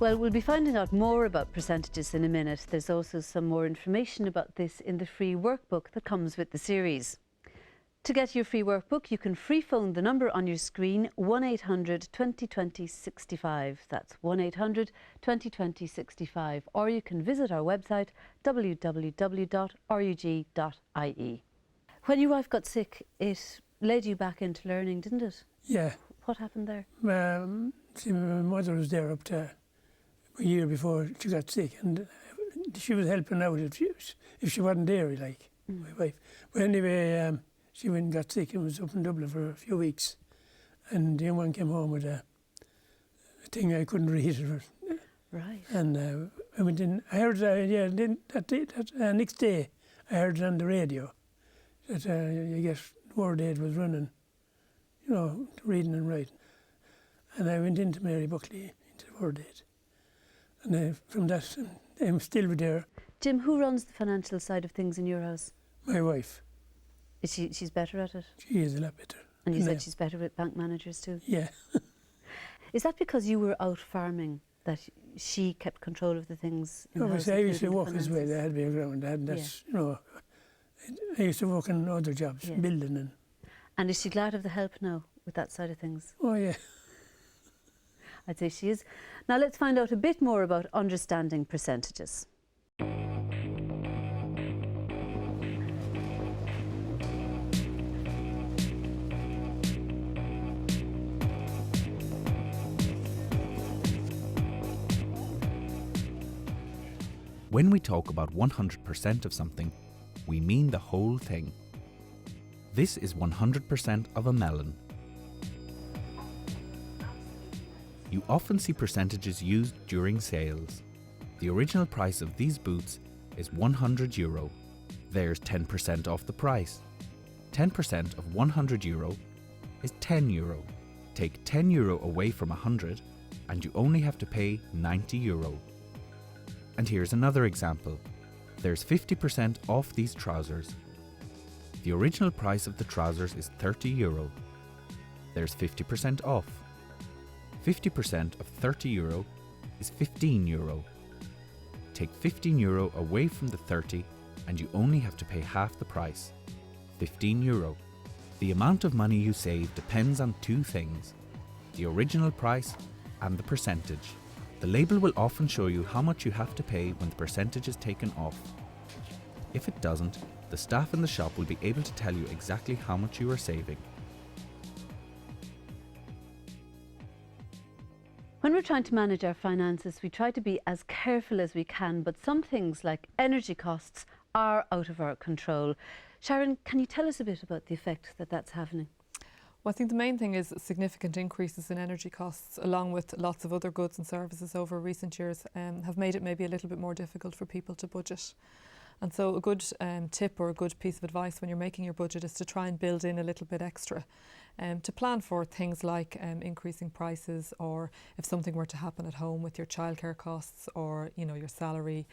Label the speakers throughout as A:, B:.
A: Well, we'll be finding out more about percentages in a minute. There's also some more information about this in the free workbook that comes with the series. To get your free workbook, you can free phone the number on your screen, 1800 2020 65. That's 1800 2020 65. Or you can visit our website, www.rug.ie. When your wife got sick, it led you back into learning, didn't it?
B: Yeah.
A: What happened there?
B: See, my mother was there up to a year before she got sick, and she was helping out if she wasn't there, like, my wife. But anyway, she went and got sick and was up in Dublin for a few weeks. And the young one came home with a thing I couldn't read.
A: Right.
B: And I went in, I heard, that next day, I heard it on the radio that I guess Word Aid was running, you know, reading and writing. And I went into Mary Buckley, into Word Aid. And from that, I'm still there.
A: Jim, who runs the financial side of things in your house?
B: My wife.
A: Is she's better at it?
B: She is a lot better.
A: And you said she's better with bank managers too?
B: Yeah.
A: Is that because you were out farming that she kept control of the things in the house?
B: I used to work as well. I had to be around that. That's, you know, I used to work in other jobs, building.
A: And is she glad of the help now with that side of things?
B: Oh, yeah.
A: I'd say she is. Now let's find out a bit more about understanding percentages.
C: When we talk about 100% of something, we mean the whole thing. This is 100% of a melon. You often see percentages used during sales. The original price of these boots is €100. There's 10% off the price. 10% of €100 is €10. Take €10 away from 100 and you only have to pay €90. And here's another example. There's 50% off these trousers. The original price of the trousers is €30. There's 50% off. 50% of €30 is €15. Take €15 away from the 30 and you only have to pay half the price, €15. The amount of money you save depends on two things, the original price and the percentage. The label will often show you how much you have to pay when the percentage is taken off. If it doesn't, the staff in the shop will be able to tell you exactly how much you are saving.
A: When we're trying to manage our finances, we try to be as careful as we can, but some things like energy costs are out of our control. Sharon, can you tell us a bit about the effect that that's having?
D: Well, I think the main thing is significant increases in energy costs, along with lots of other goods and services over recent years, have made it maybe a little bit more difficult for people to budget. And so a good tip or a good piece of advice when you're making your budget is to try and build in a little bit extra to plan for things like increasing prices, or if something were to happen at home with your childcare costs, or you know, your salary,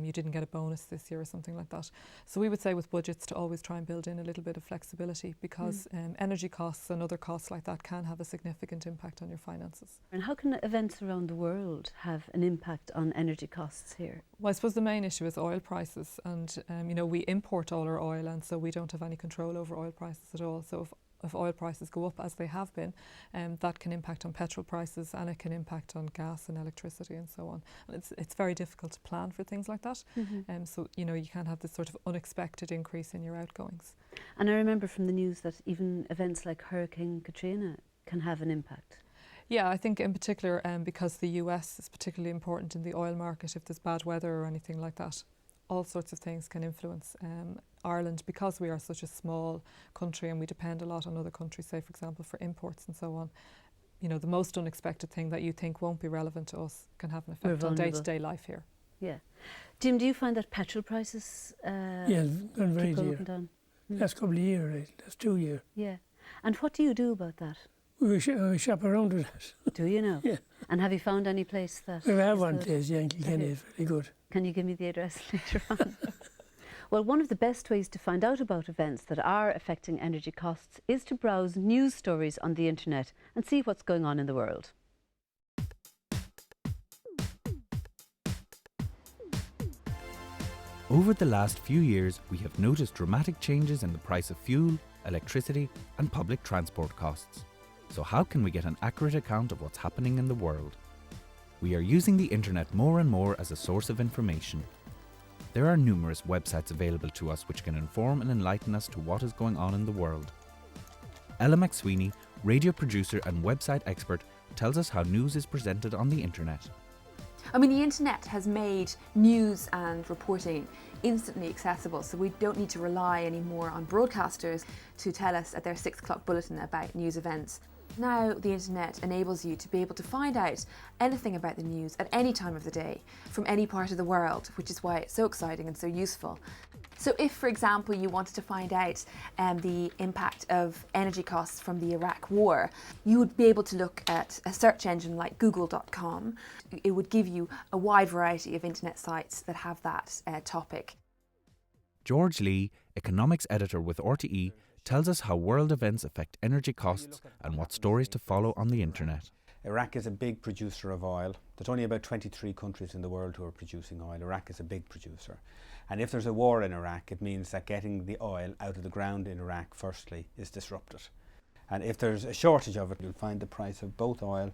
D: you didn't get a bonus this year or something like that. So we would say with budgets to always try and build in a little bit of flexibility, because energy costs and other costs like that can have a significant impact on your finances.
A: And how can events around the world have an impact on energy costs here?
D: Well, I suppose the main issue is oil prices, and you know, we import all our oil, and so we don't have any control over oil prices at all. So if oil prices go up, as they have been, that can impact on petrol prices, and it can impact on gas and electricity and so on. And it's very difficult to plan for things like that. So you know, you can have this sort of unexpected increase in your outgoings.
A: And I remember from the news that even events like Hurricane Katrina can have an impact.
D: Yeah, I think in particular because the US is particularly important in the oil market. If there's bad weather or anything like that, all sorts of things can influence Ireland, because we are such a small country and we depend a lot on other countries, say for example for imports and so on. You know, the most unexpected thing that you think won't be relevant to us can have an effect on day-to-day life here.
A: Yeah. Jim, do you find that petrol prices
B: yeah, gone very dear. Last couple of years, right? Last 2 years.
A: Yeah. And what do you do about that?
B: We shop around with that.
A: Do you know?
B: Yeah.
A: And have you found any place that...
B: We have one place, yeah, in Kilkenny, it's very good.
A: Can you give me the address later on? Well, one of the best ways to find out about events that are affecting energy costs is to browse news stories on the internet and see what's going on in the world.
C: Over the last few years, we have noticed dramatic changes in the price of fuel, electricity, and public transport costs. So how can we get an accurate account of what's happening in the world? We are using the internet more and more as a source of information. There are numerous websites available to us which can inform and enlighten us to what is going on in the world. Ella McSweeney, radio producer and website expert, tells us how news is presented on the internet.
E: I mean, the internet has made news and reporting instantly accessible, so we don't need to rely anymore on broadcasters to tell us at their 6 o'clock bulletin about news events. Now the internet enables you to be able to find out anything about the news at any time of the day, from any part of the world, which is why it's so exciting and so useful. So if, for example, you wanted to find out the impact of energy costs from the Iraq war, you would be able to look at a search engine like google.com. It would give you a wide variety of internet sites that have that topic.
C: George Lee, economics editor with RTE, tells us how world events affect energy costs and what stories to follow on the internet.
F: Iraq is a big producer of oil. There's only about 23 countries in the world who are producing oil. Iraq is a big producer. And if there's a war in Iraq, it means that getting the oil out of the ground in Iraq, firstly, is disrupted. And if there's a shortage of it, you'll find the price of both oil,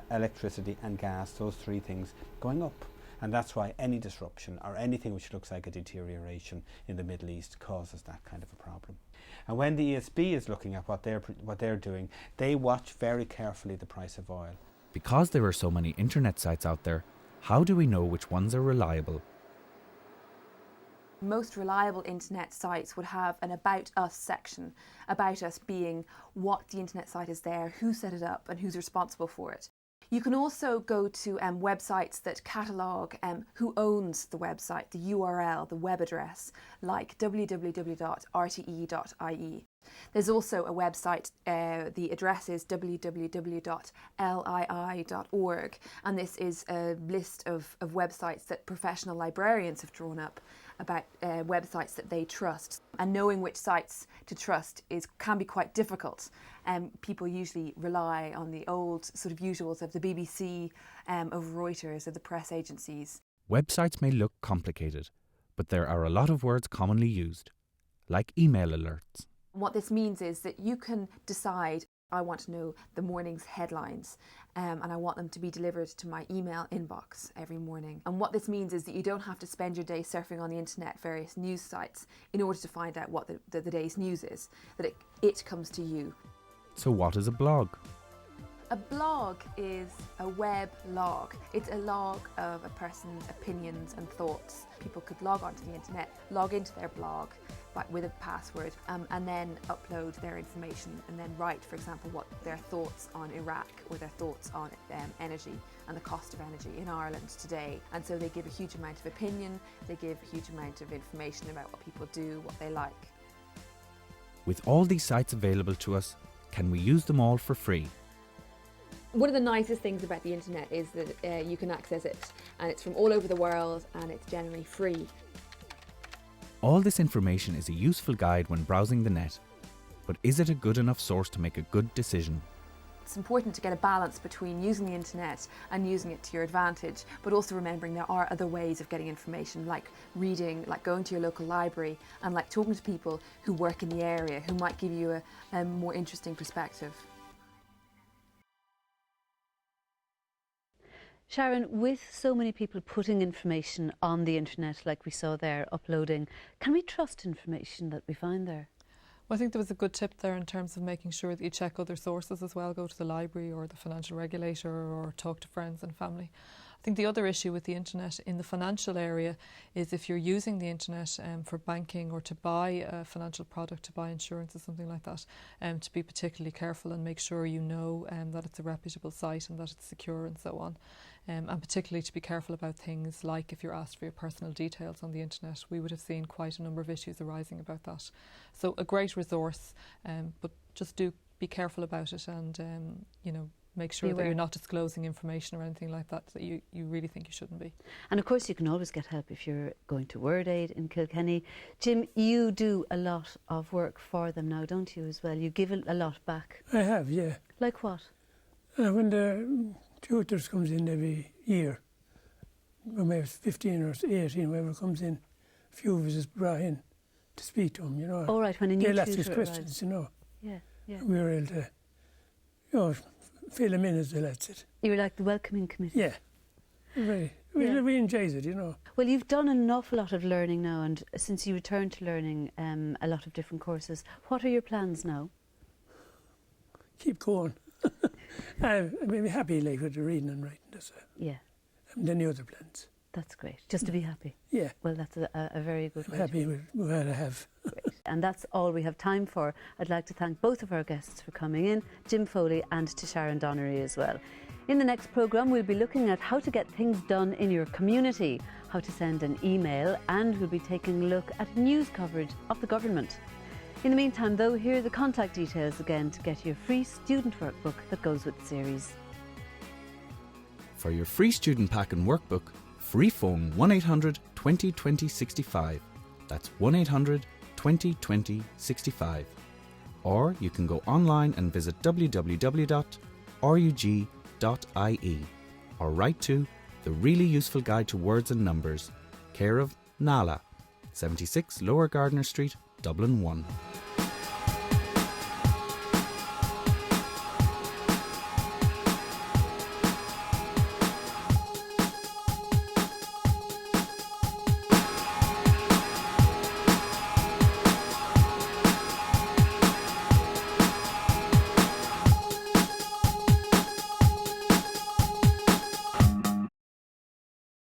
F: electricity and gas, those three things, going up. And that's why any disruption or anything which looks like a deterioration in the Middle East causes that kind of a problem. And when the ESB is looking at what they're doing, they watch very carefully the price of oil.
C: Because there are so many internet sites out there, how do we know which ones are reliable?
E: Most reliable internet sites would have an About Us section, about us being what the internet site is there, who set it up and who's responsible for it. You can also go to websites that catalogue who owns the website, the URL, the web address, like www.rte.ie. There's also a website, the address is www.lii.org, and this is a list of websites that professional librarians have drawn up about websites that they trust. And knowing which sites to trust can be quite difficult. People usually rely on the old sort of usuals of the BBC, of Reuters, of the press agencies.
C: Websites may look complicated, but there are a lot of words commonly used, like email alerts.
E: What this means is that you can decide, I want to know the morning's headlines, and I want them to be delivered to my email inbox every morning. And what this means is that you don't have to spend your day surfing on the internet, various news sites, in order to find out what the day's news is, that it comes to you.
C: So what is a blog?
E: A blog is a web log. It's a log of a person's opinions and thoughts. People could log onto the internet, log into their blog with a password, and then upload their information and then write, for example, what their thoughts on Iraq or their thoughts on energy and the cost of energy in Ireland today. And so they give a huge amount of opinion, they give a huge amount of information about what people do, what they like.
C: With all these sites available to us, can we use them all for free?
E: One of the nicest things about the internet is that you can access it, and it's from all over the world, and it's generally free.
C: All this information is a useful guide when browsing the net, but is it a good enough source to make a good decision?
E: It's important to get a balance between using the internet and using it to your advantage, but also remembering there are other ways of getting information, like reading, like going to your local library, and like talking to people who work in the area who might give you a more interesting perspective.
A: Sharon, with so many people putting information on the internet, like we saw there, uploading, can we trust information that we find there?
D: Well, I think there was a good tip there in terms of making sure that you check other sources as well, go to the library or the financial regulator or talk to friends and family. I think the other issue with the internet in the financial area is if you're using the internet for banking or to buy a financial product, to buy insurance or something like that, to be particularly careful and make sure you know that it's a reputable site and that it's secure and so on. And particularly to be careful about things like if you're asked for your personal details on the internet. We would have seen quite a number of issues arising about that. So a great resource, but just do be careful about it and make sure that you're not disclosing information or anything like that you really think you shouldn't be.
A: And of course you can always get help if you're going to WordAid in Kilkenny. Jim, you do a lot of work for them now, don't you, as well? You give a lot back.
B: I have, yeah.
A: Like what?
B: When the tutors comes in every year, when we have 15 or 18, whoever comes in a few of us is brought in to speak to them, you know.
A: All right, when a new
B: They'll ask us
A: tutor
B: questions,
A: arrives.
B: you know.
A: Yeah, yeah.
B: We were able to, you know, fill them in as the lads said.
A: You were like the welcoming committee.
B: Yeah. We enjoyed it, you know.
A: Well, you've done an awful lot of learning now, and since you returned to learning a lot of different courses, what are your plans now?
B: Keep going. I'm happy like with the reading and writing. That's
A: Yeah,
B: and then the other plans.
A: that's great. Just to be happy.
B: Yeah,
A: Well, that's a very good
B: I'm
A: way.
B: happy with what I have.
A: And that's all we have time for. I'd like to thank both of our guests for coming in, Jim Foley and to Sharon Donnery as well. In the next programme, we'll be looking at how to get things done in your community, how to send an email, and we'll be taking a look at news coverage of the government. In the meantime, though, here are the contact details again to get your free student workbook that goes with the series.
C: For your free student pack and workbook, free phone 1800 20 20 65. That's 1800 20 20 65. Or you can go online and visit www.rug.ie or write to The Really Useful Guide to Words and Numbers, care of Nala, 76 Lower Gardner Street, Dublin 1.